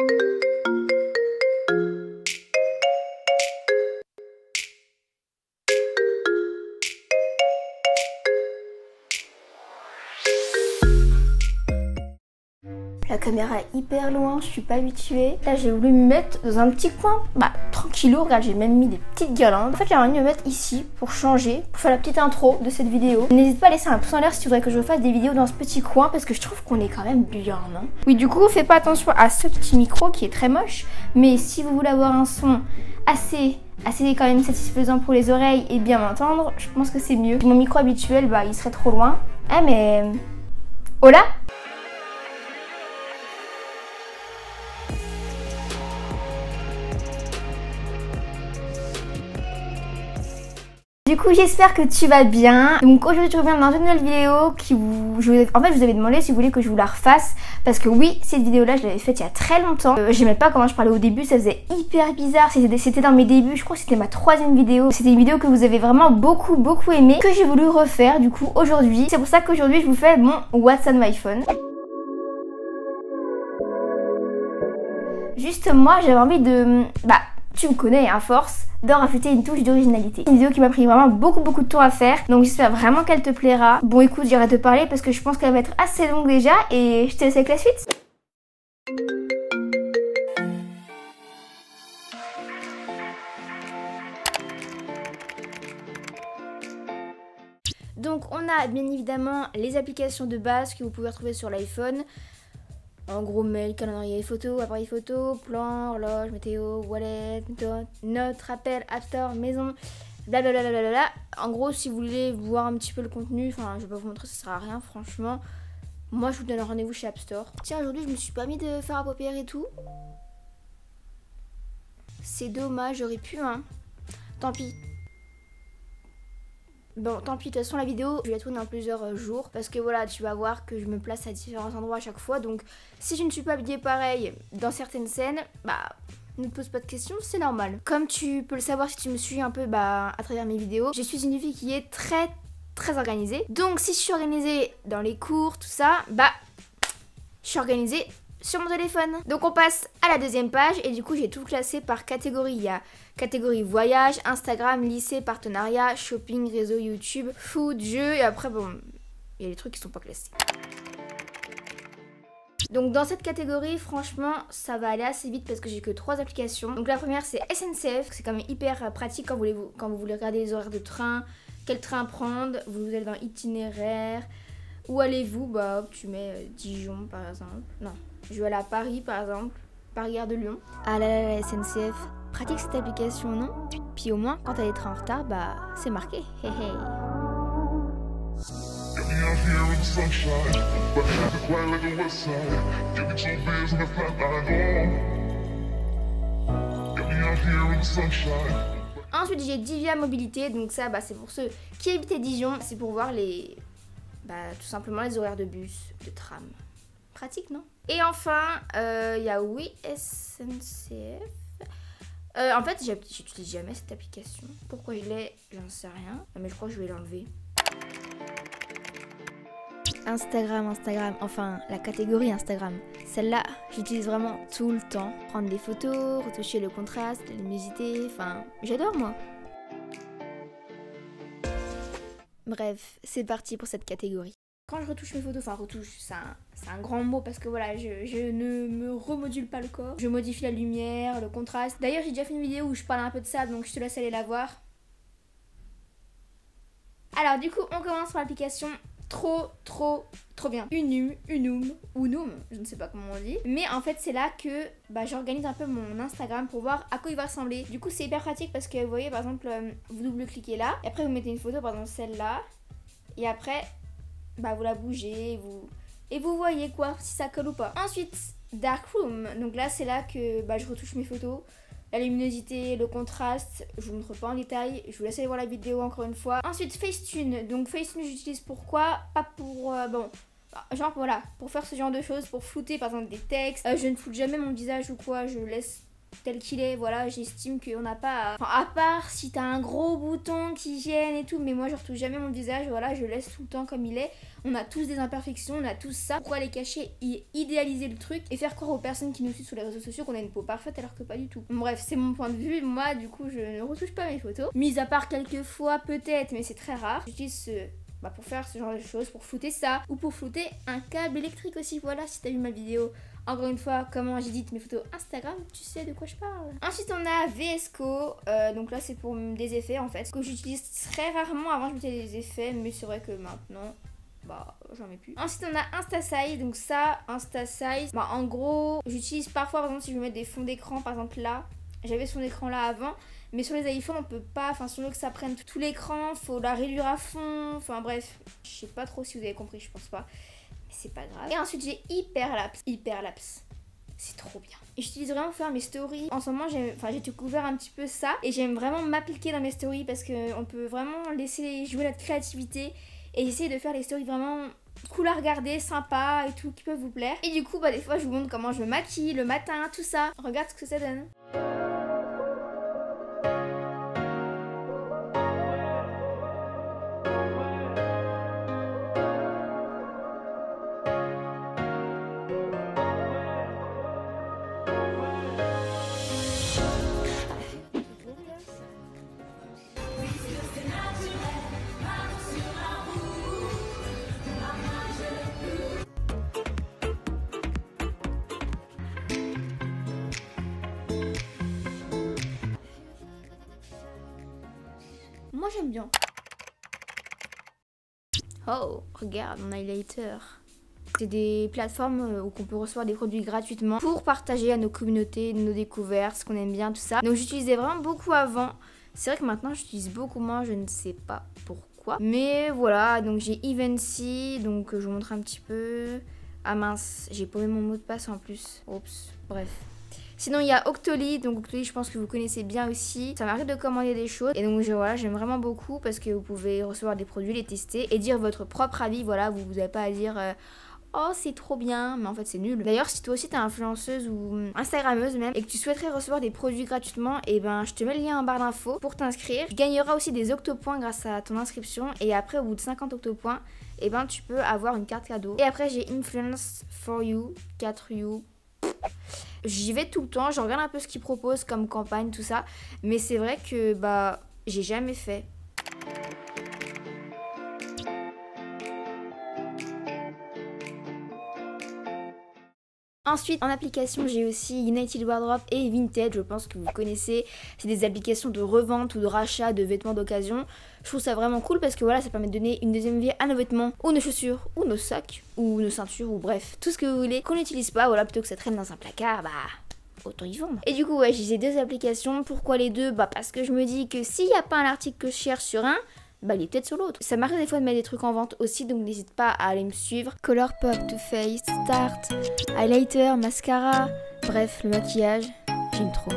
La caméra est hyper loin, je suis pas habituée. Là j'ai voulu me mettre dans un petit coin, tranquillou, regarde j'ai même mis des petites guirlandes. En fait j'ai envie de me mettre ici pour changer, pour faire la petite intro de cette vidéo. N'hésite pas à laisser un pouce en l'air si tu voudrais que je fasse des vidéos dans ce petit coin parce que je trouve qu'on est quand même bien, non? Oui, du coup fais pas attention à ce petit micro qui est très moche, mais si vous voulez avoir un son assez quand même satisfaisant pour les oreilles et bien m'entendre, je pense que c'est mieux. Mon micro habituel, il serait trop loin. Ah mais... Hola! Du coup j'espère que tu vas bien. Donc aujourd'hui je reviens dans une nouvelle vidéo qui je vous avais demandé si vous voulez que je vous la refasse. Parce que oui, cette vidéo là je l'avais faite il y a très longtemps. J'aimais pas comment je parlais au début, ça faisait hyper bizarre. C'était dans mes débuts, je crois que c'était ma 3e vidéo. C'était une vidéo que vous avez vraiment beaucoup aimé, que j'ai voulu refaire du coup aujourd'hui. C'est pour ça qu'aujourd'hui je vous fais mon What's on my phone. Juste moi j'avais envie de... tu me connais à force de rajouter une touche d'originalité. Une vidéo qui m'a pris vraiment beaucoup de temps à faire, donc j'espère vraiment qu'elle te plaira. Bon écoute, j'arrête de parler parce que je pense qu'elle va être assez longue déjà et je te laisse avec la suite. Donc on a bien évidemment les applications de base que vous pouvez retrouver sur l'iPhone. En gros, mail, calendrier photo, appareil photo, plan, horloge, météo, wallet, notes, rappel, App Store, maison, blablabla. En gros, si vous voulez voir un petit peu le contenu, enfin, je vais pas vous montrer, ça sert à rien, franchement. Moi, je vous donne un rendez-vous chez App Store. Tiens, aujourd'hui, je me suis pas mis de faire à paupières et tout. C'est dommage, j'aurais pu, hein. Tant pis. Bon, tant pis, de toute façon la vidéo je vais la tourner en plusieurs jours parce que voilà, tu vas voir que je me place à différents endroits à chaque fois. Donc si je ne suis pas habillée pareil dans certaines scènes, ne te pose pas de questions, c'est normal. Comme tu peux le savoir si tu me suis un peu à travers mes vidéos, je suis une fille qui est très organisée. Donc si je suis organisée dans les cours, tout ça, je suis organisée sur mon téléphone. Donc on passe à la 2e page et du coup j'ai tout classé par catégorie. Il y a catégorie voyage, Instagram, lycée, partenariat, shopping, réseau, YouTube, food, jeux et après bon, il y a des trucs qui sont pas classés. Donc dans cette catégorie, franchement, ça va aller assez vite parce que j'ai que 3 applications. Donc la première c'est SNCF, c'est quand même hyper pratique quand vous voulez regarder les horaires de train, quel train prendre, vous allez dans itinéraire, où allez-vous, tu mets Dijon par exemple, non. Je vais aller à Paris par exemple, Paris-Gare de Lyon. Ah là là, la SNCF, pratique cette application, non? Puis au moins, quand t'as des trains en retard, c'est marqué. Hey hey. Ensuite, j'ai Divia Mobilité, donc ça, c'est pour ceux qui habitent à Dijon, c'est pour voir les... tout simplement les horaires de bus, de tram. Pratique, non? Et enfin, il y a Oui SNCF. En fait, j'utilise jamais cette application. Pourquoi je l'ai, j'en sais rien. Mais je crois que je vais l'enlever. Instagram, enfin la catégorie Instagram. Celle-là, j'utilise vraiment tout le temps. Prendre des photos, retoucher le contraste, la luminosité, enfin, j'adore moi. Bref, c'est parti pour cette catégorie. Quand je retouche mes photos, enfin retouche, c'est un grand mot parce que voilà, je ne me remodule pas le corps. Je modifie la lumière, le contraste. D'ailleurs, j'ai déjà fait une vidéo où je parle un peu de ça, donc je te laisse aller la voir. Alors du coup, on commence par l'application trop bien. Unum, je ne sais pas comment on dit. Mais en fait, c'est là que j'organise un peu mon Instagram pour voir à quoi il va ressembler. Du coup, c'est hyper pratique parce que vous voyez, par exemple, vous double-cliquez là. Et après, vous mettez une photo, par exemple celle-là. Et après... vous la bougez et vous voyez quoi, si ça colle ou pas. Ensuite, Darkroom. Donc là, c'est là que je retouche mes photos. La luminosité, le contraste, je vous montre pas en détail. Je vous laisse aller voir la vidéo encore une fois. Ensuite, Facetune. Donc Facetune, j'utilise pourquoi? Pas pour... pour faire ce genre de choses, pour flouter par exemple des textes. Je ne floute jamais mon visage ou quoi, je laisse tel qu'il est, voilà, j'estime qu'on n'a pas à part si t'as un gros bouton qui gêne et tout, mais moi je retouche jamais mon visage, voilà, je laisse tout le temps comme il est. On a tous des imperfections, on a tous ça. Pourquoi les cacher, idéaliser le truc et faire croire aux personnes qui nous suivent sur les réseaux sociaux qu'on a une peau parfaite alors que pas du tout. Bref, c'est mon point de vue, moi du coup je ne retouche pas mes photos. Mis à part quelques fois peut-être, mais c'est très rare. J'utilise pour faire ce genre de choses, pour flouter ça, ou pour flouter un câble électrique aussi, voilà, si t'as vu ma vidéo. Encore une fois, comment j'édite mes photos Instagram, tu sais de quoi je parle. Ensuite, on a VSCO, donc là c'est pour des effets en fait, que j'utilise très rarement. Avant je mettais des effets, mais c'est vrai que maintenant, j'en mets plus. Ensuite, on a InstaSize, donc ça, InstaSize, en gros, j'utilise parfois, par exemple, si je veux mettre des fonds d'écran, par exemple là, j'avais ce fond d'écran là avant. Mais sur les iPhones, on peut pas, si on veut que ça prenne tout l'écran, faut la réduire à fond. Enfin bref, je sais pas trop si vous avez compris, je pense pas. Mais c'est pas grave. Et ensuite, j'ai Hyperlapse. Hyperlapse. C'est trop bien. Et j'utilise vraiment pour faire mes stories. En ce moment, j'ai découvert un petit peu ça. Et j'aime vraiment m'appliquer dans mes stories parce qu'on peut vraiment laisser jouer notre créativité. Et essayer de faire les stories vraiment cool à regarder, sympa et tout, qui peuvent vous plaire. Et du coup, des fois, je vous montre comment je me maquille le matin, tout ça. Regarde ce que ça donne. Moi j'aime bien. Oh, regarde mon highlighter. C'est des plateformes où on peut recevoir des produits gratuitement pour partager à nos communautés, nos découvertes, ce qu'on aime bien, tout ça. Donc j'utilisais vraiment beaucoup avant. C'est vrai que maintenant j'utilise beaucoup moins, je ne sais pas pourquoi. Mais voilà, donc j'ai Evency, donc je vous montre un petit peu. Ah mince, j'ai paumé mon mot de passe en plus. Oups, bref. Sinon, il y a Octoly. Donc, Octoly, je pense que vous connaissez bien aussi. Ça m'arrive de commander des choses. Et donc, voilà, j'aime vraiment beaucoup parce que vous pouvez recevoir des produits, les tester et dire votre propre avis. Voilà, vous n'avez pas à dire oh, c'est trop bien. Mais en fait, c'est nul. D'ailleurs, si toi aussi, t'es influenceuse ou Instagrammeuse même et que tu souhaiterais recevoir des produits gratuitement, et je te mets le lien en barre d'infos pour t'inscrire. Tu gagneras aussi des octopoints grâce à ton inscription. Et après, au bout de 50 octopoints, tu peux avoir une carte cadeau. Et après, j'ai Influence for You, 4U. J'y vais tout le temps, je regarde un peu ce qu'ils proposent comme campagne, tout ça. Mais c'est vrai que j'ai jamais fait. Ensuite, en application, j'ai aussi United Wardrobe et Vinted, je pense que vous connaissez. C'est des applications de revente ou de rachat de vêtements d'occasion. Je trouve ça vraiment cool parce que voilà, ça permet de donner une deuxième vie à nos vêtements, ou nos chaussures, ou nos sacs, ou nos ceintures, ou bref, tout ce que vous voulez qu'on n'utilise pas, voilà, plutôt que ça traîne dans un placard, autant y vendre. Et du coup, ouais, j'ai ces deux applications. Pourquoi les deux? Parce que je me dis que s'il n'y a pas un article que je cherche sur un, il est peut-être sur l'autre. Ça m'arrive des fois de mettre des trucs en vente aussi, donc n'hésite pas à aller me suivre. Colourpop, Too Faced, Start, highlighter, mascara, bref, le maquillage, j'aime trop.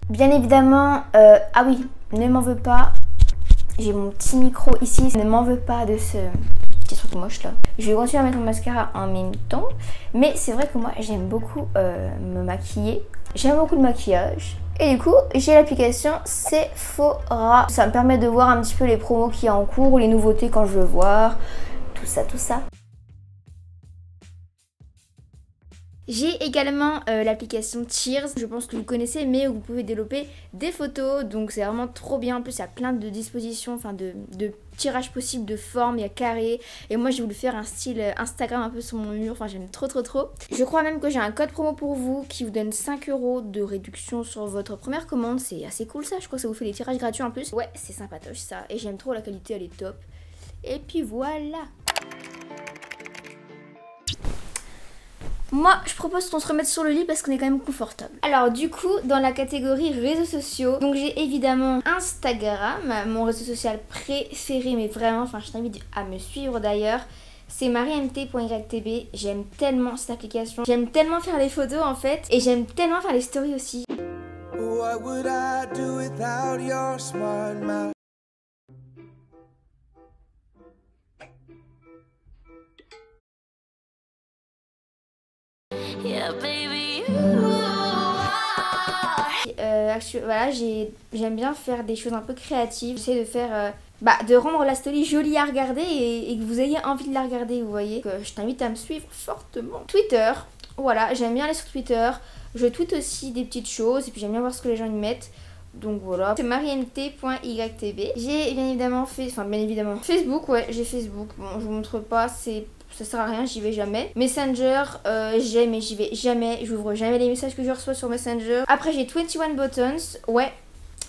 Bien évidemment, ah oui, ne m'en veux pas, j'ai mon petit micro ici, ne m'en veux pas de ce petit truc moche là. Je vais continuer à mettre mon mascara en même temps, mais c'est vrai que moi j'aime beaucoup me maquiller, j'aime beaucoup le maquillage. Et du coup, j'ai l'application Sephora. Ça me permet de voir un petit peu les promos qu'il y a en cours ou les nouveautés quand je veux voir. Tout ça, tout ça. J'ai également l'application Cheers, je pense que vous connaissez, mais où vous pouvez développer des photos, donc c'est vraiment trop bien. En plus, il y a plein de dispositions, de tirages possibles, de formes, il y a carré. Et moi, j'ai voulu faire un style Instagram un peu sur mon mur, j'aime trop. Je crois même que j'ai un code promo pour vous qui vous donne 5 € de réduction sur votre première commande. C'est assez cool ça, je crois que ça vous fait des tirages gratuits en plus. Ouais, c'est sympatoche ça, et j'aime trop, la qualité elle est top. Et puis voilà. Moi, je propose qu'on se remette sur le lit parce qu'on est quand même confortable. Alors du coup, dans la catégorie réseaux sociaux, donc j'ai évidemment Instagram, mon réseau social préféré, mais vraiment, je t'invite à me suivre d'ailleurs. C'est marimt.ytb, j'aime tellement cette application, j'aime tellement faire les photos en fait, et j'aime tellement faire les stories aussi. What would I do without your smart mouth? Yeah, baby, Voilà, j'aime bien faire des choses un peu créatives. J'essaie de faire, de rendre la story jolie à regarder et que vous ayez envie de la regarder, vous voyez. Donc, je t'invite à me suivre fortement. Twitter, voilà, j'aime bien aller sur Twitter. Je tweete aussi des petites choses et puis j'aime bien voir ce que les gens y mettent. Donc voilà, c'est marimt.ytb. J'ai bien évidemment Facebook, ouais, j'ai Facebook. Bon, je vous montre pas, ça sert à rien, j'y vais jamais. Messenger, j'aime mais j'y vais jamais. J'ouvre jamais les messages que je reçois sur Messenger. Après, j'ai 21 Buttons, ouais.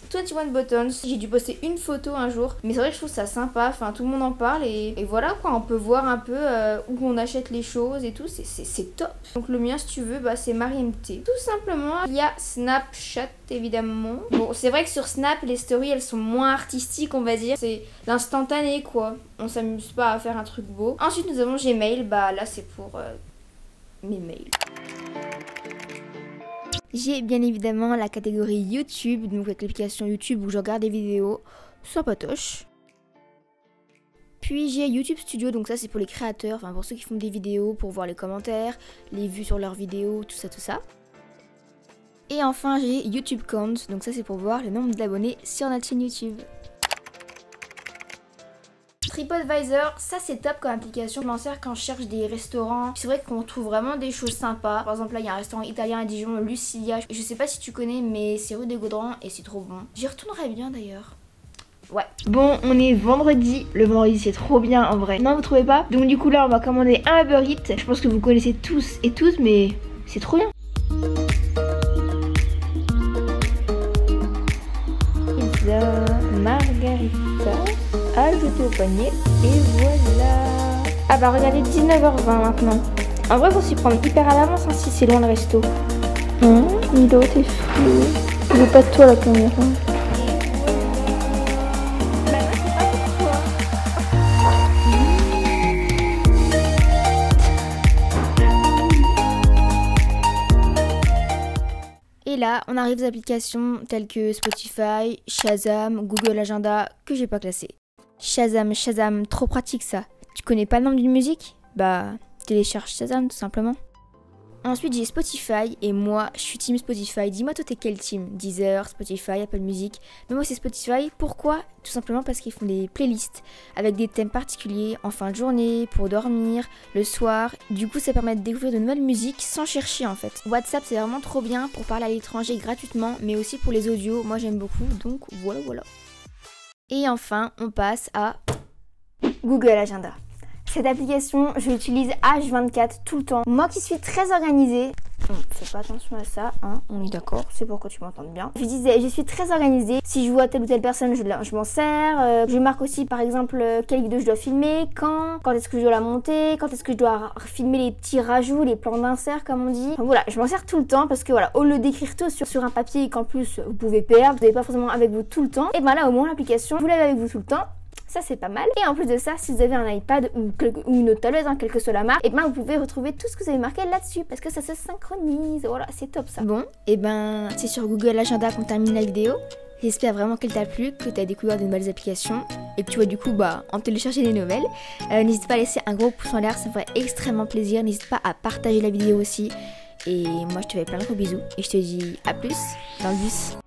21 Buttons, j'ai dû poster une photo un jour, mais c'est vrai que je trouve ça sympa, enfin tout le monde en parle et voilà quoi, on peut voir un peu où on achète les choses et tout, c'est top. Donc le mien si tu veux, c'est MariMT. Tout simplement, il y a Snapchat évidemment. Bon, c'est vrai que sur Snap, les stories elles sont moins artistiques on va dire, c'est l'instantané quoi, on s'amuse pas à faire un truc beau. Ensuite nous avons Gmail, là c'est pour mes mails. J'ai bien évidemment la catégorie YouTube, donc avec l'application YouTube où je regarde des vidéos, sympatoche. Puis j'ai YouTube Studio, donc ça c'est pour les créateurs, enfin pour ceux qui font des vidéos, pour voir les commentaires, les vues sur leurs vidéos, tout ça. Et enfin j'ai YouTube Count, donc ça c'est pour voir le nombre d'abonnés sur notre chaîne YouTube. TripAdvisor, ça c'est top comme application, je m'en sers quand je cherche des restaurants. C'est vrai qu'on trouve vraiment des choses sympas. Par exemple là il y a un restaurant italien à Dijon, Lucilia. Je sais pas si tu connais mais c'est rue des Gaudrans et c'est trop bon. J'y retournerai bien d'ailleurs. Ouais. Bon, on est vendredi. Le vendredi c'est trop bien en vrai. Non vous trouvez pas? Donc du coup là on va commander un Uber Eats. Je pense que vous connaissez tous et toutes mais c'est trop bien. Pizza margarita. Ajouter au panier et voilà. Regardez 19h20 maintenant. En vrai faut s'y prendre hyper à l'avance si c'est loin le resto. Milo t'es fou. Je veux pas de toi la caméra. Et là, on arrive aux applications telles que Spotify, Shazam, Google Agenda que j'ai pas classé. Shazam, trop pratique ça. Tu connais pas le nom d'une musique? Télécharge Shazam tout simplement. Ensuite j'ai Spotify et moi je suis team Spotify. Dis-moi toi t'es quel team? Deezer, Spotify, Apple Music. Mais moi c'est Spotify. Pourquoi? Tout simplement parce qu'ils font des playlists avec des thèmes particuliers en fin de journée, pour dormir, le soir. Du coup ça permet de découvrir de nouvelles musiques sans chercher en fait. WhatsApp c'est vraiment trop bien pour parler à l'étranger gratuitement mais aussi pour les audios. Moi j'aime beaucoup donc voilà. Et enfin on passe à Google Agenda. Cette application, je l'utilise H24 tout le temps. Moi qui suis très organisée, fais pas attention à ça, hein, on est d'accord, c'est pourquoi tu m'entends bien. Je disais, je suis très organisée. Si je vois telle ou telle personne, je m'en sers. Je marque aussi par exemple quelle vidéo je dois filmer, quand est-ce que je dois la monter, quand est-ce que je dois filmer les petits rajouts, les plans d'insert comme on dit. Enfin, voilà, je m'en sers tout le temps parce que voilà, au lieu d'écrire tout sur un papier et qu'en plus vous pouvez perdre, vous n'avez pas forcément avec vous tout le temps, et là au moins l'application, vous l'avez avec vous tout le temps. Ça c'est pas mal. Et en plus de ça, si vous avez un iPad ou une autre tablette, quelle que soit la marque, vous pouvez retrouver tout ce que vous avez marqué là-dessus parce que ça se synchronise. Voilà, c'est top ça. Bon, c'est sur Google Agenda qu'on termine la vidéo. J'espère vraiment qu'elle t'a plu, que tu as découvert de nouvelles applications et que tu vas du coup en télécharger des nouvelles. N'hésite pas à laisser un gros pouce en l'air, ça me ferait extrêmement plaisir. N'hésite pas à partager la vidéo aussi. Et moi je te fais plein de gros bisous et je te dis à plus dans le bus.